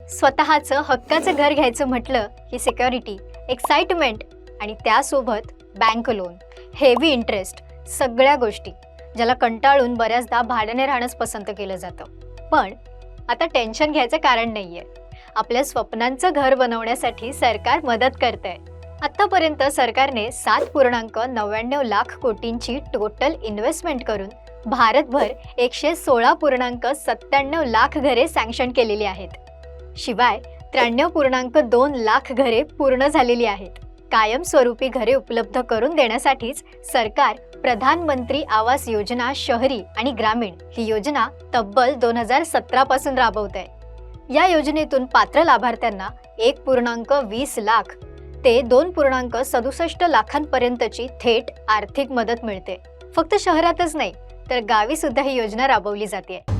स्वतःचं हक्काचं घर घ्यायचं म्हटलं की सिक्युरिटी, एक्साइटमेंट आणि त्यासोबत बँक लोन, हेवी इंटरेस्ट, सगळ्या गोष्टी ज्याला कंटाळून बऱ्याचदा भाड्याने राहणंच पसंत केलं जातं. पण आता टेन्शन घ्यायचं कारण नाहीये. आपल्या स्वप्नांचं घर बनवण्यासाठी सरकार मदत करतंय. आतापर्यंत सरकारने 7.99 लाख कोटींची टोटल इन्व्हेस्टमेंट करून भारतभर 116.97 लाख घरे सँक्शन केलेली आहेत. शिवाय 93.2 लाख घरे पूर्ण झालेली आहेत. कायमस्वरूपी घरे उपलब्ध करून देण्यासाठीच सरकार प्रधानमंत्री आवास योजना शहरी आणि ग्रामीण ही योजना तब्बल 2017 पासून राबवते. या योजनेतून पात्र लाभार्थ्यांना 1.20 लाख ते 2.67 लाखांपर्यंतची थेट आर्थिक मदत मिळते. फक्त शहरातच नाही तर गावी सुद्धा ही योजना राबवली जाते.